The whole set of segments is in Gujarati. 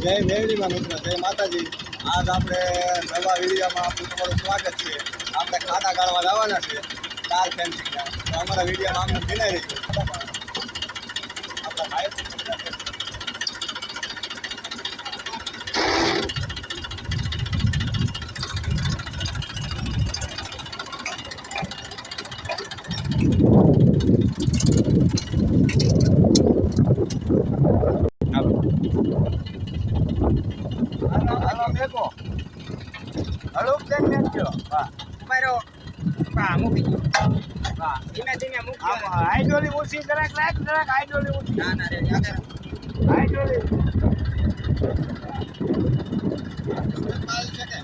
જય મેરડીમાં મિત્રો, જય માતાજી. આજ આપણે નવા વિડીયોમાં આપણું તમારું સ્વાગત છે. આપણે ખાડા ગાળવા જવાના છે કાર ફેન્સિંગના. તો અમારા વિડીયોમાં અમને વિનાઈ રહીશું. આપણા ભાઈ હલો કેમ છો? હા મારો હા મૂકી દો. હા ધીમે ધીમે મૂકી દો. હાઈડ્રોલી ઓછી જરાક હાઈડ્રોલી ઓછી. ના ના રે આગળ હાઈડ્રોલી માલ છે કે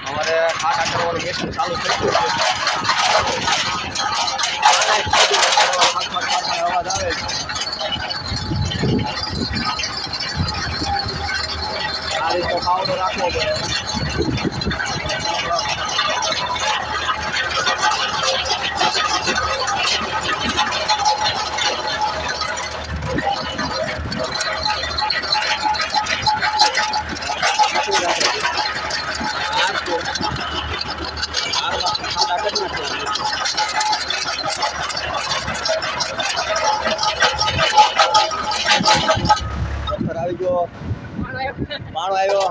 અમારે ખાડા કરવાનું મિશન ચાલુ થઈ ગયું છે. અવાજ આવે છે. આ રીતે પાવડો રાખવો પડે. આવી ગયો પાણો આવ્યો.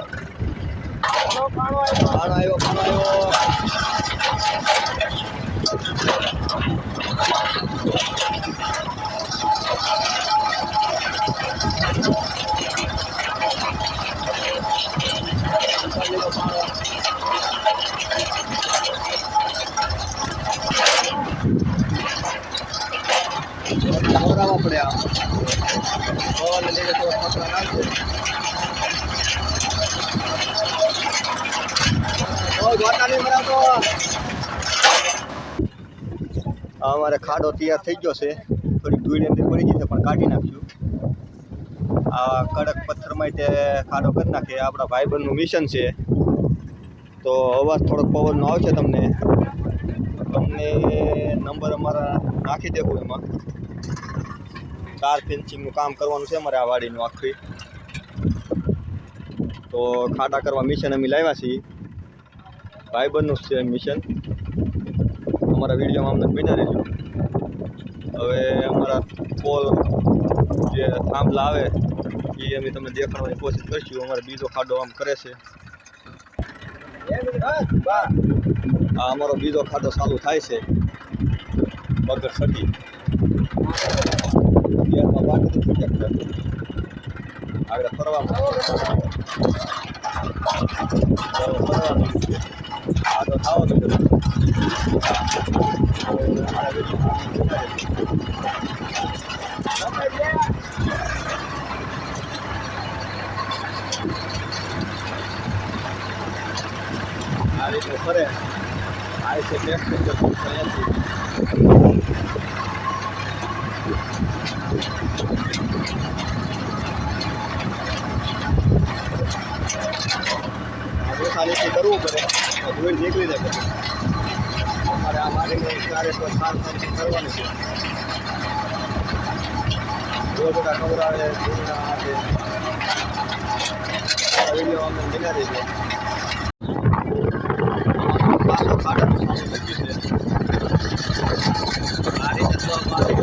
દોરાવા પડ્યા અમારે ખાડો તૈયાર થઈ ગયો છે. થોડી ધૂળ અંદર પડી ગઈ છે પણ કાઢી નાખ્યું. આ કડક પથ્થરમાં તે ખાડો કરી નાખે. આપણા ભાઈબંધનું મિશન છે. તો અવાજ થોડોક પવનનો આવશે તમને નંબર અમારા નાખી દેવું. એમાં કાર ફેન્સિંગનું કામ કરવાનું છે અમારે આ વાડીનું આખી. તો ખાડા કરવા મિશન અમે લાવ્યા છીએ. ભાઈબંધનું છે મિશન. અમારા વિડીયોમાં અમને બન્યા રહેજો. હવે અમારા પોલ જે થાંભલા આવે એ અમે તમને દેખાડવાની કોશિશ કરીશું. અમારે બીજો ખાડો આમ કરે છે. આ અમારો બીજો ખાડો ચાલુ થાય છે બગર સટી. આગળ ફરવાનું આગળ ખાવાનું આ રીતે ફરે. આ છે ટેસ્ટ ખાલી કરવું પડે. ધૂળ નીકળી જાય પછી અમારે આ મારીને ક્યારે તો સાર કરવાની છે. બહુ બધા ખબર આવે વિડીયો અમને બનાવી દે. પાછો ખાડા આ રીતે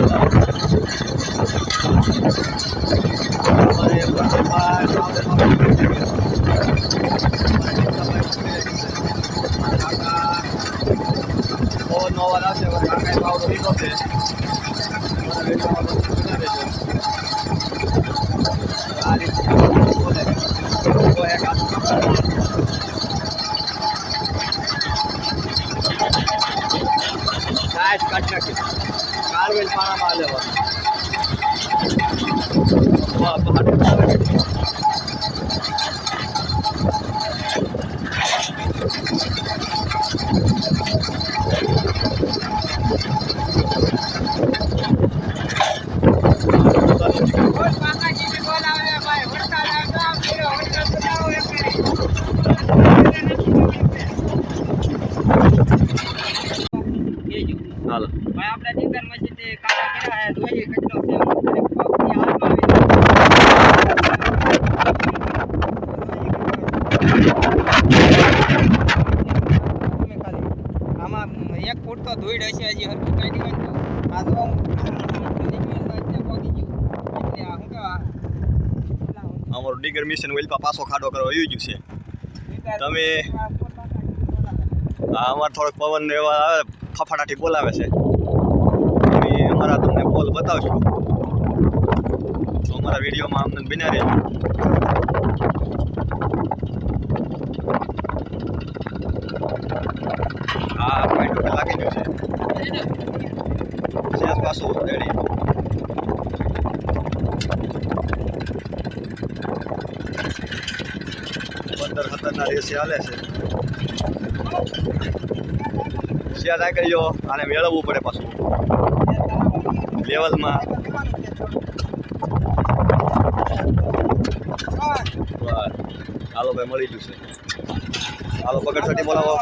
લીધો છે. અમારા વિડીયોમાં બના રહેજો. આ રીતે બોલે તો એક હાથ કાઢ નાખી કારવેલ પાણામાં લેવાનું. હાલો ભાઈ આપણે ડીંગર મસ્જિદે કાઢા કર્યા હે જોઈએ કેટલો છે આમાં 1 ફૂટ તો ધોઈડ હશે હજી હરખું કાઢી હોય તો આ જો અમારું ડીગર મિશન વેલપા પાછો ખાડો કરવા આવી ગયું છે. તમે અમારે થોડોક પવન એવા આવે ફફડાટી બોલાવે છે. અમારા તમને બોલ બતાવશું તો અમારા વિડીયોમાં અમને બિના રહેજો. હા પોઈન્ટ લાગી ગયું છે સેસ પાછું રેડી. ખતરના રેસે હાલે છે. શેર આ કરજો આને મેળવવું પડે પાછું લેવલમાં. હાલો ભાઈ મળી ગયું છે. હાલો પકડ સટી બોલાવો.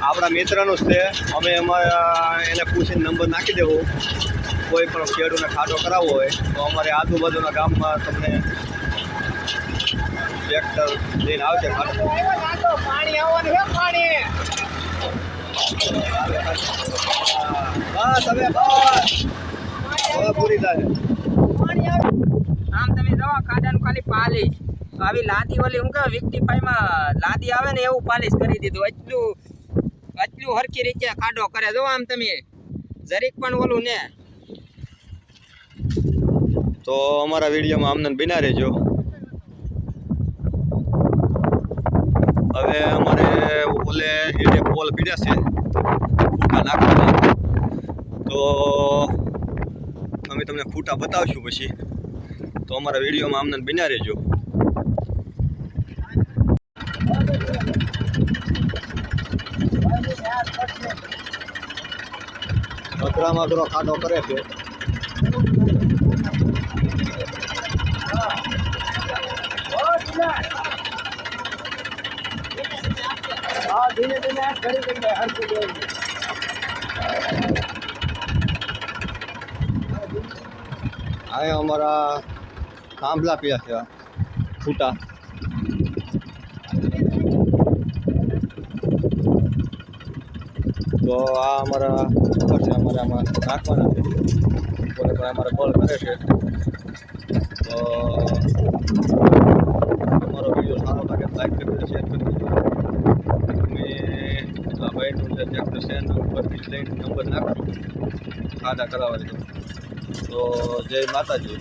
આપણા મિત્રનું જ છે. અમે અમારા એને પૂછીને નંબર નાખી દેવો. કોઈ પણ ખેડૂતને ખાડો કરાવવો હોય તો અમારે આજુબાજુના ગામમાં તમને ટ્રેક્ટર લઈને આવશે. પાણી આવવાનું છે પાણી. બસ હવે પૂરી થાય. આમ તમે જો ખાડાનું ખાલી પાલિશ આવી લાદી ઓલી હું કે વિક્ટીફાઈમાં લાદી આવે ને એવું પાલિશ કરી દીધું. એટલું હરખી રીતે ખાડો કરે જો આમ તમે જરીક પણ ઓલું ને. તો અમારા વિડીયોમાં અમને બિના રહેજો. હવે અમારે ઓલે એટલે પોલ પીડ્યા છે ખૂટા નાખવાના. તો અમે તમને ખૂટા બતાવશું પછી. તો અમારા વિડીયોમાં અમને બિના રહેજો. અઘરામાં અઘરો ખાડો કરે છે. ધીમે ધીમે કરી દઈએ હરખું દે. આ અમારા થાંભલા પીયા છે ખૂટા. તો આ અમારા ખબર છે અમારે આમાં નાખવાના છે. કોઈ પણ અમારે કોલ કરે છે તો અમારો વિડીયો સારો લાગે લાઈક કરી દેજો, શેર કરી દેજો. આ ભાઈનું જે ટ્રેક્ટર છે એના ઉપરથી લઈને નંબર નાખશું ખાડા કરાવવા દેજો. તો જય માતાજી.